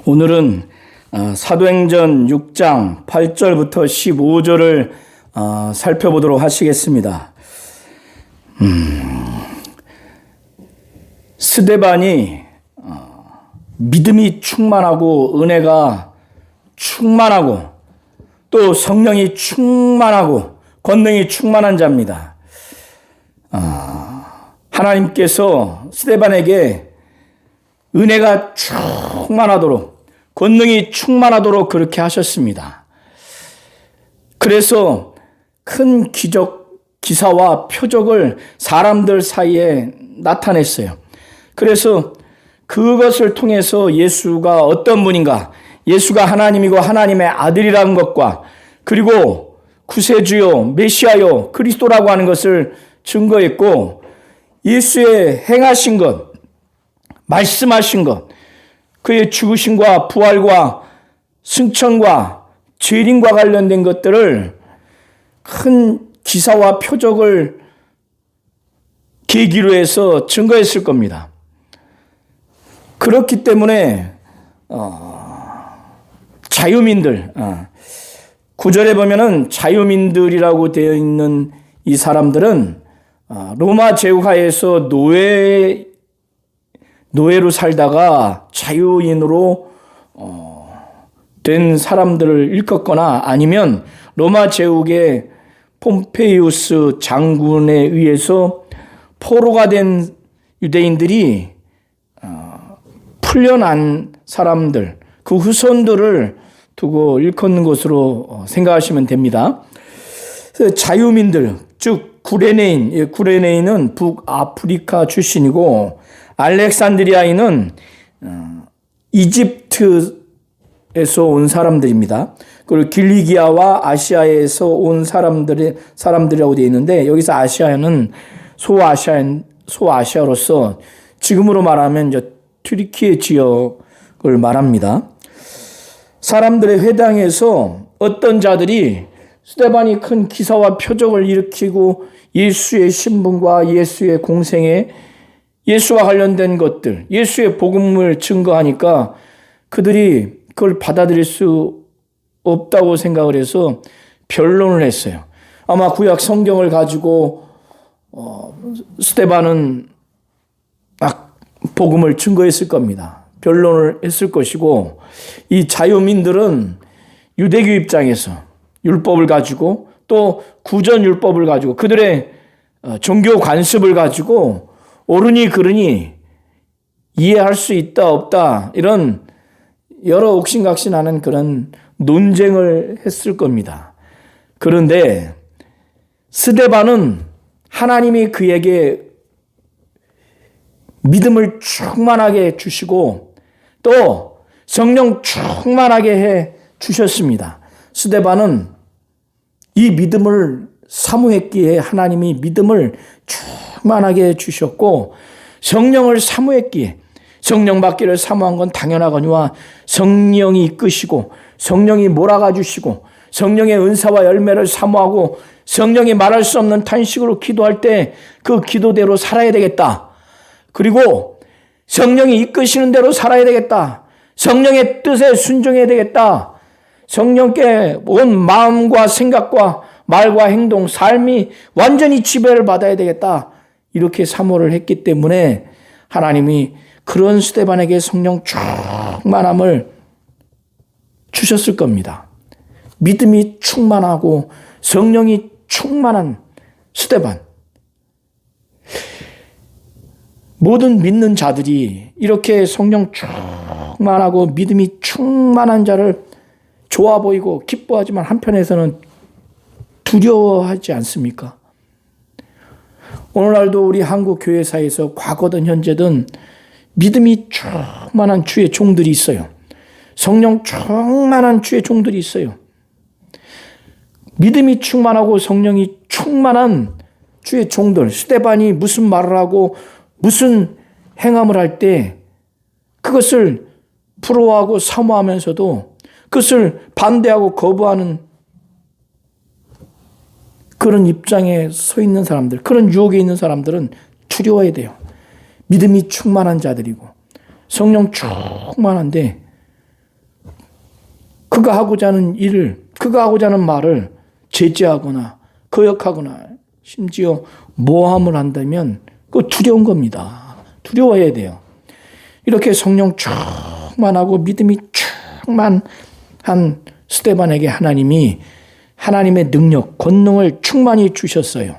오늘은 사도행전 6장 8절부터 15절을 살펴보도록 하시겠습니다. 스데반이 믿음이 충만하고 은혜가 충만하고 또 성령이 충만하고 권능이 충만한 자입니다. 하나님께서 스데반에게 은혜가 충만하도록 권능이 충만하도록 그렇게 하셨습니다. 그래서 큰 기적, 기사와 표적을 사람들 사이에 나타냈어요. 그래서 그것을 통해서 예수가 어떤 분인가, 예수가 하나님이고 하나님의 아들이라는 것과 그리고 구세주요, 메시아요, 그리스도라고 하는 것을 증거했고, 예수의 행하신 것, 말씀하신 것, 그의 죽으심과 부활과 승천과 재림과 관련된 것들을 큰 기사와 표적을 계기로 해서 증거했을 겁니다. 그렇기 때문에 자유민들, 9절에 보면은 자유민들이라고 되어 있는 이 사람들은 로마 제국하에서 노예로 살다가 자유인으로 된 사람들을 일컫거나 아니면 로마 제국의 폼페이우스 장군에 의해서 포로가 된 유대인들이 풀려난 사람들, 그 후손들을 두고 일컫는 것으로 생각하시면 됩니다. 자유민들, 즉 구레네인은 북아프리카 출신이고 알렉산드리아인은 이집트에서 온 사람들입니다. 그리고 길리기아와 아시아에서 온 사람들이라고 되어 있는데, 여기서 아시아는 소아시아로서 지금으로 말하면 이제 튀르키예 지역을 말합니다. 사람들의 회당에서 어떤 자들이 스데반이 큰 기사와 표적을 일으키고 예수의 신분과 예수의 공생에 예수와 관련된 것들, 예수의 복음을 증거하니까 그들이 그걸 받아들일 수 없다고 생각을 해서 변론을 했어요. 아마 구약 성경을 가지고 스데반은 막 복음을 증거했을 겁니다. 변론을 했을 것이고, 이 자유민들은 유대교 입장에서 율법을 가지고 또 구전율법을 가지고 그들의 종교 관습을 가지고 옳으니 그르니 이해할 수 있다 없다 이런 여러 옥신각신하는 그런 논쟁을 했을 겁니다. 그런데 스데반은 하나님이 그에게 믿음을 충만하게 주시고 또 성령 충만하게 해 주셨습니다. 스데반은 이 믿음을 사모했기에 하나님이 믿음을 충만하게 주셨고, 성령을 사모했기에, 성령 받기를 사모한 건 당연하거니와 성령이 이끄시고 성령이 몰아가 주시고 성령의 은사와 열매를 사모하고 성령이 말할 수 없는 탄식으로 기도할 때 그 기도대로 살아야 되겠다. 그리고 성령이 이끄시는 대로 살아야 되겠다. 성령의 뜻에 순종해야 되겠다. 성령께 온 마음과 생각과 말과 행동, 삶이 완전히 지배를 받아야 되겠다. 이렇게 사모를 했기 때문에 하나님이 그런 스데반에게 성령 충만함을 주셨을 겁니다. 믿음이 충만하고 성령이 충만한 스데반. 모든 믿는 자들이 이렇게 성령 충만하고 믿음이 충만한 자를 좋아 보이고 기뻐하지만 한편에서는 두려워하지 않습니까? 오늘날도 우리 한국 교회사에서 과거든 현재든 믿음이 충만한 주의 종들이 있어요. 성령 충만한 주의 종들이 있어요. 믿음이 충만하고 성령이 충만한 주의 종들, 스데반이 무슨 말을 하고 무슨 행함을 할 때 그것을 부러워하고 사모하면서도 그것을 반대하고 거부하는 그런 입장에 서 있는 사람들, 그런 유혹에 있는 사람들은 두려워야 돼요. 믿음이 충만한 자들이고 성령 충만한데 그가 하고자 하는 일을, 그가 하고자 하는 말을 제지하거나 거역하거나 심지어 모함을 한다면 그거 두려운 겁니다. 두려워해야 돼요. 이렇게 성령 충만하고 믿음이 충만한 스데반에게 하나님이 하나님의 능력, 권능을 충만히 주셨어요.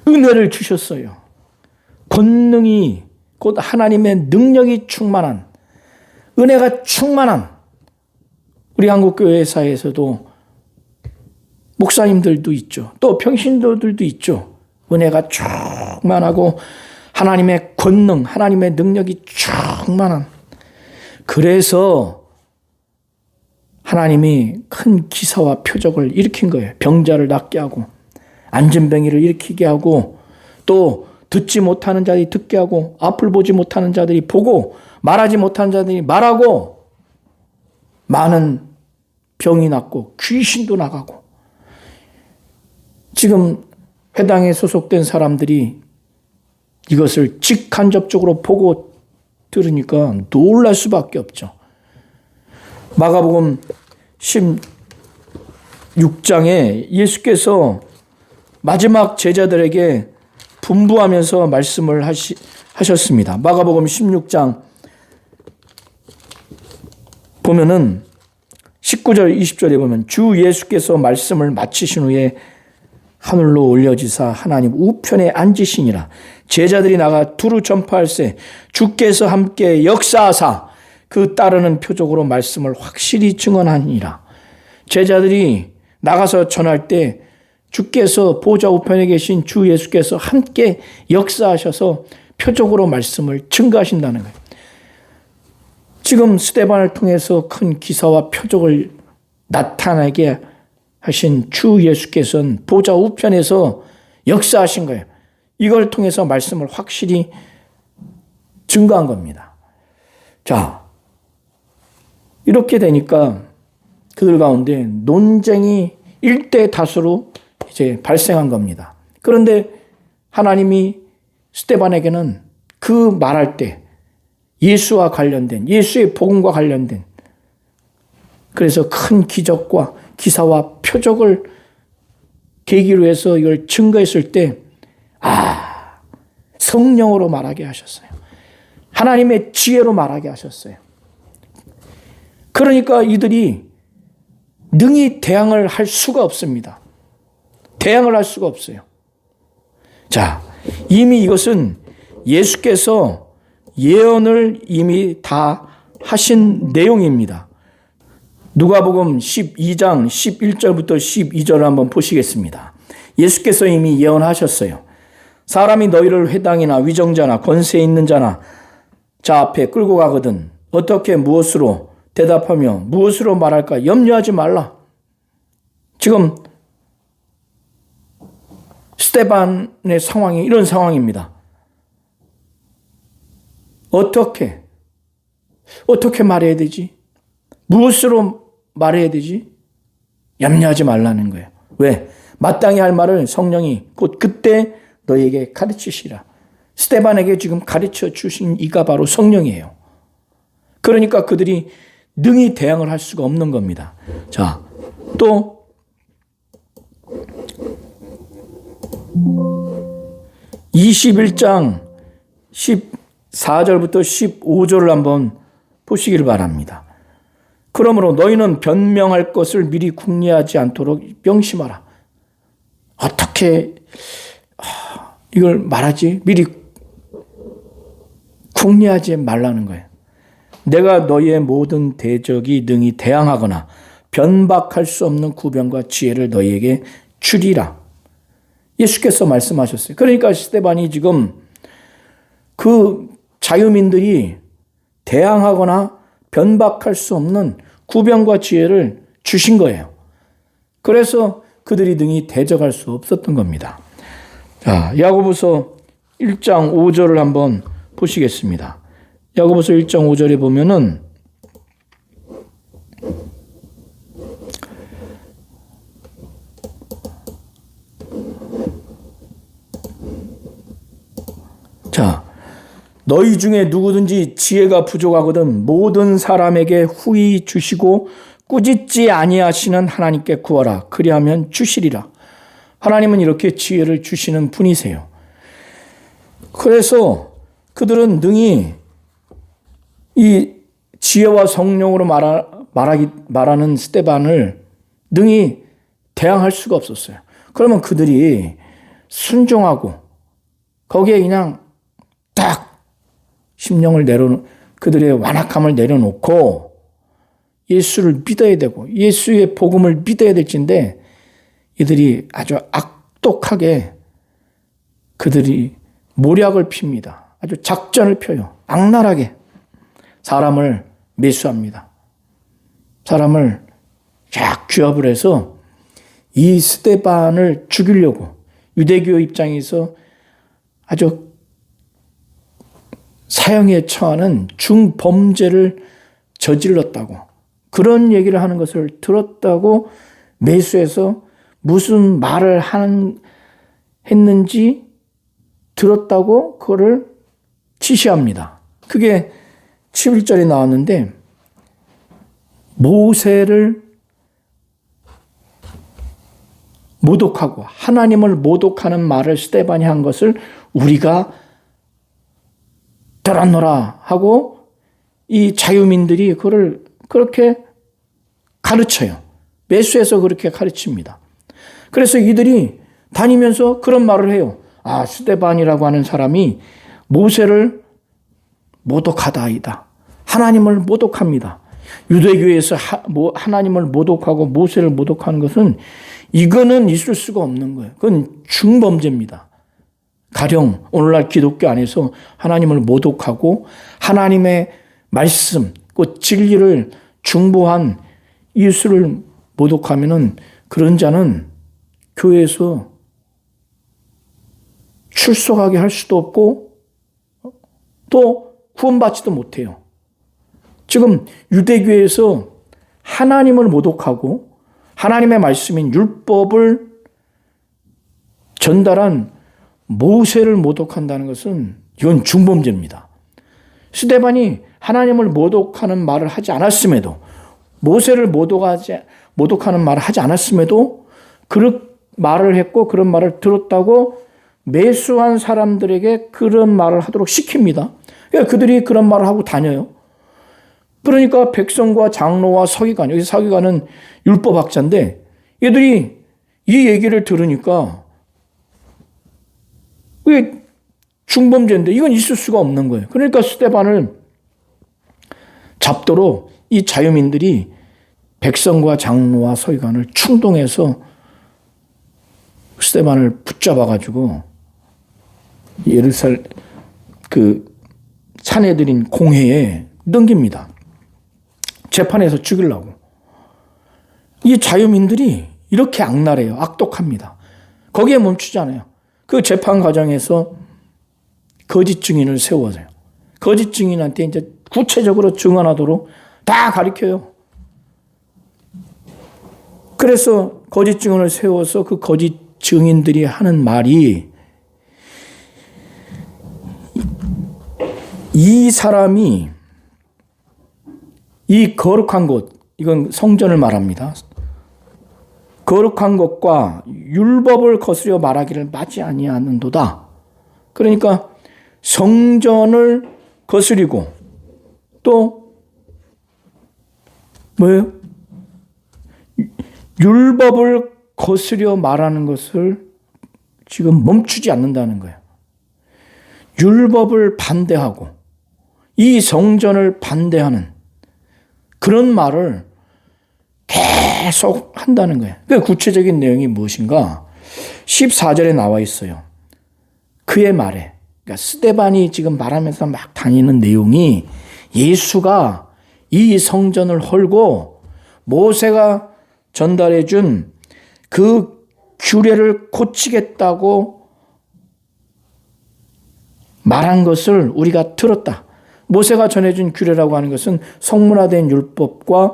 은혜를 주셨어요. 권능이 곧 하나님의 능력이 충만한, 은혜가 충만한 우리 한국교회 사회에서도 목사님들도 있죠. 또 평신도들도 있죠. 은혜가 충만하고 하나님의 권능, 하나님의 능력이 충만한. 그래서 하나님이 큰 기사와 표적을 일으킨 거예요. 병자를 낫게 하고 안전병이를 일으키게 하고 또 듣지 못하는 자들이 듣게 하고 앞을 보지 못하는 자들이 보고 말하지 못하는 자들이 말하고 많은 병이 낫고 귀신도 나가고 지금 회당에 소속된 사람들이 이것을 직간접적으로 보고 들으니까 놀랄 수밖에 없죠. 마가복음 16장에 예수께서 마지막 제자들에게 분부하면서 말씀을 하셨습니다. 마가복음 16장 보면은 19절 20절에 보면 주 예수께서 말씀을 마치신 후에 하늘로 올려지사 하나님 우편에 앉으시니라. 제자들이 나가 두루 전파할세 주께서 함께 역사하사 그 따르는 표적으로 말씀을 확실히 증언하니라. 제자들이 나가서 전할 때 주께서 보좌 우편에 계신 주 예수께서 함께 역사하셔서 표적으로 말씀을 증거하신다는 거예요. 지금 스데반을 통해서 큰 기사와 표적을 나타나게 하신 주 예수께서는 보좌 우편에서 역사하신 거예요. 이걸 통해서 말씀을 확실히 증거한 겁니다. 자, 이렇게 되니까 그들 가운데 논쟁이 일대 다수로 이제 발생한 겁니다. 그런데 하나님이 스데반에게는 그 말할 때 예수와 관련된, 예수의 복음과 관련된, 그래서 큰 기적과 기사와 표적을 계기로 해서 이걸 증거했을 때, 성령으로 말하게 하셨어요. 하나님의 지혜로 말하게 하셨어요. 그러니까 이들이 능히 대항을 할 수가 없습니다. 대항을 할 수가 없어요. 자, 이미 이것은 예수께서 예언을 이미 다 하신 내용입니다. 누가복음 12장 11절부터 12절을 한번 보시겠습니다. 예수께서 이미 예언하셨어요. 사람이 너희를 회당이나 위정자나 권세 있는 자나 자 앞에 끌고 가거든 어떻게 무엇으로 대답하며 무엇으로 말할까 염려하지 말라. 지금 스데반의 상황이 이런 상황입니다. 어떻게 말해야 되지? 무엇으로 말해야 되지? 염려하지 말라는 거예요. 왜? 마땅히 할 말을 성령이 곧 그때 너희에게 가르치시라. 스데반에게 지금 가르쳐 주신 이가 바로 성령이에요. 그러니까 그들이 능히 대항을 할 수가 없는 겁니다. 자, 또 21장 14절부터 15절을 한번 보시기를 바랍니다. 그러므로 너희는 변명할 것을 미리 궁리하지 않도록 명심하라. 어떻게 이걸 말하지? 미리 궁리하지 말라는 거예요. 내가 너희의 모든 대적이 능히 대항하거나 변박할 수 없는 구변과 지혜를 너희에게 주리라. 예수께서 말씀하셨어요. 그러니까 스데반이 지금 그 자유민들이 대항하거나 변박할 수 없는 구변과 지혜를 주신 거예요. 그래서 그들이 능히 대적할 수 없었던 겁니다. 자, 야고보서 1장 5절을 한번 보시겠습니다. 야고보서 1장 5절에 보면은 자, 너희 중에 누구든지 지혜가 부족하거든 모든 사람에게 후히 주시고 꾸짖지 아니하시는 하나님께 구하라. 그리하면 주시리라. 하나님은 이렇게 지혜를 주시는 분이세요. 그래서 그들은 능히 이 지혜와 성령으로 말하는 스데반을 능히 대항할 수가 없었어요. 그러면 그들이 순종하고 거기에 그냥 딱 심령을 그들의 완악함을 내려놓고 예수를 믿어야 되고 예수의 복음을 믿어야 될진데 이들이 아주 악독하게 그들이 모략을 핍니다. 아주 작전을 펴요. 악랄하게 사람을 매수합니다. 사람을 쫙 규합을 해서 이 스데반을 죽이려고 유대교 입장에서 아주 사형에 처하는 중범죄를 저질렀다고 그런 얘기를 하는 것을 들었다고 매수해서 무슨 말을 했는지 들었다고 그거를 지시합니다. 그게 11절에 나왔는데 모세를 모독하고 하나님을 모독하는 말을 스데반이 한 것을 우리가 들었노라 하고 이 자유민들이 그걸 그렇게 가르쳐요. 매수해서 그렇게 가르칩니다. 그래서 이들이 다니면서 그런 말을 해요. 아, 스데반이라고 하는 사람이 모세를 모독하다이다. 하나님을 모독합니다. 유대교에서 하나님을 모독하고 모세를 모독하는 것은 이거는 있을 수가 없는 거예요. 그건 중범죄입니다. 가령 오늘날 기독교 안에서 하나님을 모독하고 하나님의 말씀, 그 진리를 중보한 예수를 모독하면은 그런 자는 교회에서 출석하게 할 수도 없고 또 구원받지도 못해요. 지금 유대교에서 하나님을 모독하고 하나님의 말씀인 율법을 전달한 모세를 모독한다는 것은 이건 중범죄입니다. 스데반이 하나님을 모독하는 말을 하지 않았음에도 모세를 모독하는 말을 하지 않았음에도 그런 말을 했고 그런 말을 들었다고 매수한 사람들에게 그런 말을 하도록 시킵니다. 그러니까 그들이 그런 말을 하고 다녀요. 그러니까 백성과 장로와 서기관, 여기 서기관은 율법학자인데 얘들이 이 얘기를 들으니까 이게 중범죄인데 이건 있을 수가 없는 거예요. 그러니까 스데반을 잡도록 이 자유민들이 백성과 장로와 서기관을 충동해서 스데반을 붙잡아가지고 예루살렘 사내들인 공회에 넘깁니다. 재판에서 죽이려고. 이 자유민들이 이렇게 악랄해요. 악독합니다. 거기에 멈추지 않아요. 그 재판 과정에서 거짓 증인을 세워서요. 거짓 증인한테 이제 구체적으로 증언하도록 다 가르쳐요. 그래서 거짓 증언을 세워서 그 거짓 증인들이 하는 말이 이 사람이 이 거룩한 곳, 이건 성전을 말합니다. 거룩한 것과 율법을 거스려 말하기를 마지 아니하는도다. 그러니까 성전을 거스리고 또 뭐예요? 율법을 거스려 말하는 것을 지금 멈추지 않는다는 거예요. 율법을 반대하고 이 성전을 반대하는 그런 말을 계속 한다는 거예요. 그 구체적인 내용이 무엇인가? 14절에 나와 있어요. 그의 말에, 그러니까 스데반이 지금 말하면서 막 다니는 내용이 예수가 이 성전을 헐고 모세가 전달해 준 그 규례를 고치겠다고 말한 것을 우리가 들었다. 모세가 전해준 규례라고 하는 것은 성문화된 율법과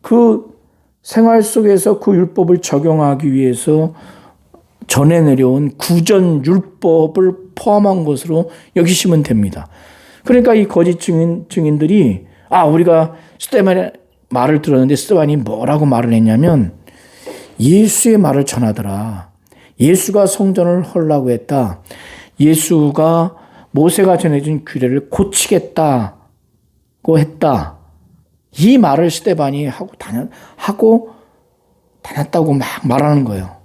그 생활 속에서 그 율법을 적용하기 위해서 전해 내려온 구전 율법을 포함한 것으로 여기시면 됩니다. 그러니까 이 거짓 증인들이 우리가 스데반의 말을 들었는데 스데반이 뭐라고 말을 했냐면 예수의 말을 전하더라. 예수가 성전을 헐라고 했다. 예수가 모세가 전해준 규례를 고치겠다고 했다. 이 말을 스데반이 하고 다녔다고 막 말하는 거예요.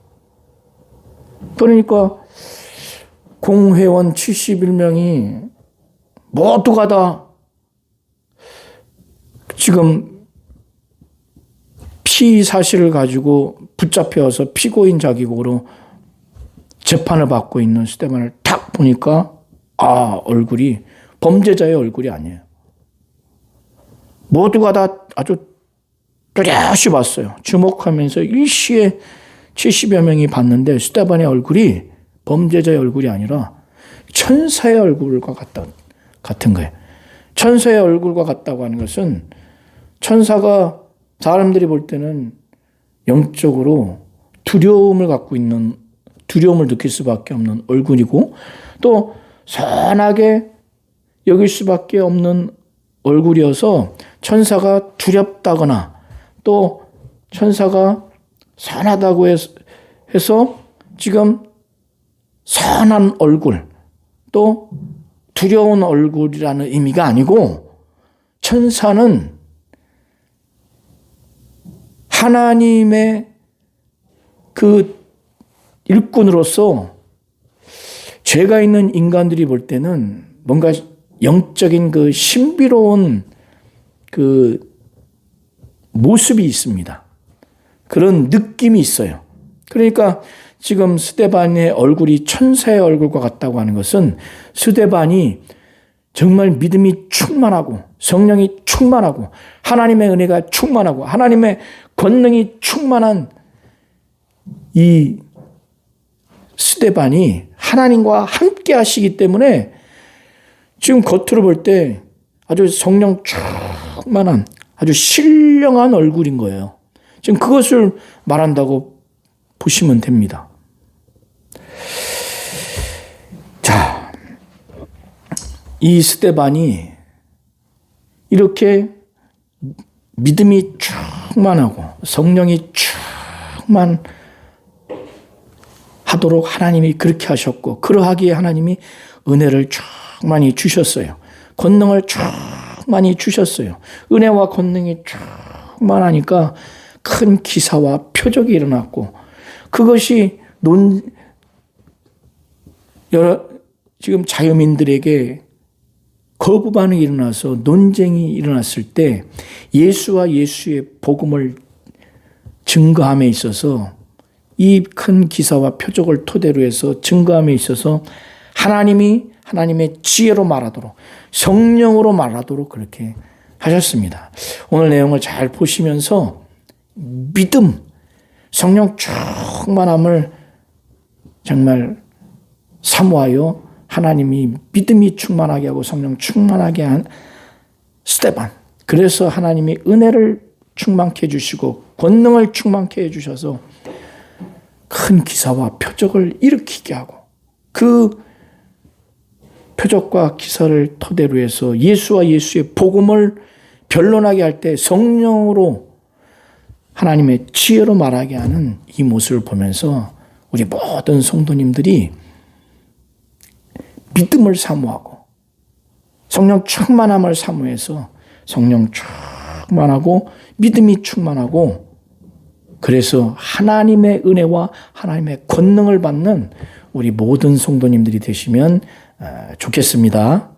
그러니까 공회원 71명이 모두가 다 지금 피의 사실을 가지고 붙잡혀서 피고인 자격으로 재판을 받고 있는 스데반을 딱 보니까 얼굴이 범죄자의 얼굴이 아니에요. 모두가 다 아주 뚜렷이 봤어요. 주목하면서 일시에 70여 명이 봤는데 스데반의 얼굴이 범죄자의 얼굴이 아니라 천사의 얼굴과 같은 거예요. 천사의 얼굴과 같다고 하는 것은 천사가 사람들이 볼 때는 영적으로 두려움을 느낄 수밖에 없는 얼굴이고 또 선하게 여길 수밖에 없는 얼굴이어서 천사가 두렵다거나 또 천사가 선하다고 해서 지금 선한 얼굴 또 두려운 얼굴이라는 의미가 아니고 천사는 하나님의 그 일꾼으로서 죄가 있는 인간들이 볼 때는 뭔가 영적인 그 신비로운 그 모습이 있습니다. 그런 느낌이 있어요. 그러니까 지금 스데반의 얼굴이 천사의 얼굴과 같다고 하는 것은 스데반이 정말 믿음이 충만하고 성령이 충만하고 하나님의 은혜가 충만하고 하나님의 권능이 충만한 이 스데반이 하나님과 함께 하시기 때문에 지금 겉으로 볼 때 아주 성령 충만한 아주 신령한 얼굴인 거예요. 지금 그것을 말한다고 보시면 됩니다. 자, 이 스데반이 이렇게 믿음이 충만하고 성령이 충만하도록 하나님이 그렇게 하셨고 그러하기에 하나님이 은혜를 충만히 주셨어요. 권능을 충만히 주셨어요. 은혜와 권능이 충만하니까 큰 기사와 표적이 일어났고 그것이 지금 자유민들에게 거부 반응이 일어나서 논쟁이 일어났을 때 예수와 예수의 복음을 증거함에 있어서 이 큰 기사와 표적을 토대로 해서 증거함에 있어서 하나님의 지혜로 말하도록 성령으로 말하도록 그렇게 하셨습니다. 오늘 내용을 잘 보시면서 믿음, 성령 충만함을 정말 사모하여 하나님이 믿음이 충만하게 하고 성령 충만하게 한 스데반. 그래서 하나님이 은혜를 충만케 해주시고 권능을 충만케 해주셔서 큰 기사와 표적을 일으키게 하고 그 표적과 기사를 토대로 해서 예수와 예수의 복음을 변론하게 할 때 성령으로 하나님의 지혜로 말하게 하는 이 모습을 보면서 우리 모든 성도님들이 믿음을 사모하고 성령 충만함을 사모해서 성령 충만하고 믿음이 충만하고 그래서 하나님의 은혜와 하나님의 권능을 받는 우리 모든 성도님들이 되시면 좋겠습니다.